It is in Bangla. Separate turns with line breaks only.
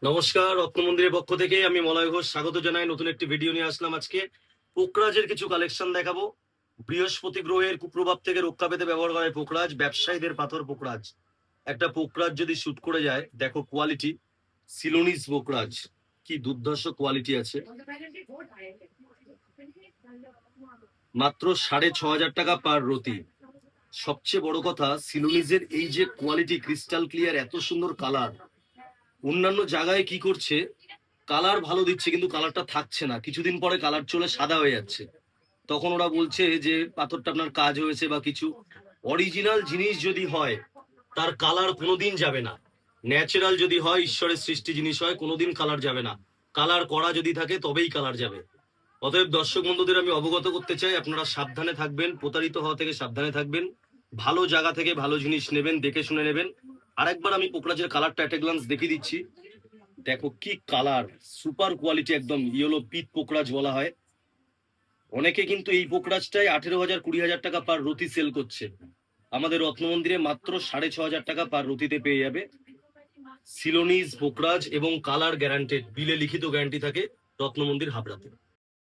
নমস্কার, রত্ন মন্দিরের পক্ষ থেকে আমি মলয় ঘোষ স্বাগত জানাই। নতুন একটি ভিডিও নিয়ে আসলাম আজকে। পোকরাজের কিছু কালেকশন দেখাবো। বৃহস্পতি গ্রহের কুপ্রভাব থেকে রক্ষা পেতে ব্যবহার করা হয় পোকরাজ, ব্যবসায়ীদের পাথর পোকরাজ। একটা পোকরাজ যদি শুট করে যায়, দেখো কোয়ালিটি, সিলোনিস পোকরাজ, কি দুর্ধর্ষ কোয়ালিটি আছে। মাত্র 6,500 টাকা পার রতি। সবচেয়ে বড় কথা, সিলোনিজের এই যে কোয়ালিটি, ক্রিস্টাল ক্লিয়ার, এত সুন্দর কালার। অন্যান্য জায়গায় কি করছে, কালার ভালো দিচ্ছে কিন্তু কালারটা থাকছে না, কিছুদিন পরে কালার চলে সাদা হয়ে যাচ্ছে। তখন ওরা বলছে যে পাথরটা আপনার কাজ হয়েছে বা কিছু। অরিজিনাল জিনিস যদি হয় তার কালার কোনোদিন যাবে না। ন্যাচারাল যদি হয়, ঈশ্বরের সৃষ্টি জিনিস হয়, কোনোদিন কালার যাবে না। কালার করা যদি থাকে তবেই কালার যাবে। অতএব দর্শক বন্ধুদের আমি অবগত করতে চাই, আপনারা সাবধানে থাকবেন, প্রতারিত হওয়া থেকে সাবধানে থাকবেন। ভালো জায়গা থেকে ভালো জিনিস নেবেন, দেখে শুনে নেবেন। আরেকবার আমি পোকরাজের কালারটা এট এ গ্লান্স দেখিয়ে দিচ্ছি। দেখো কি কালার, সুপার কোয়ালিটি, একদম ইয়েলো পিট পোকরাজ বলা হয়। অনেকে কিন্তু এই পোকরাজটাই 18,000 20,000 টাকা পার রতি সেল করছে। আমাদের রত্ন মন্দিরে মাত্র 6,500 টাকা পার রতিতে পেয়ে যাবে সিলোনিজ পোকরাজ, এবং কালার গ্যারান্টেড, বিলে লিখিত গ্যারান্টি থাকে রত্ন মন্দির হাবড়াতে।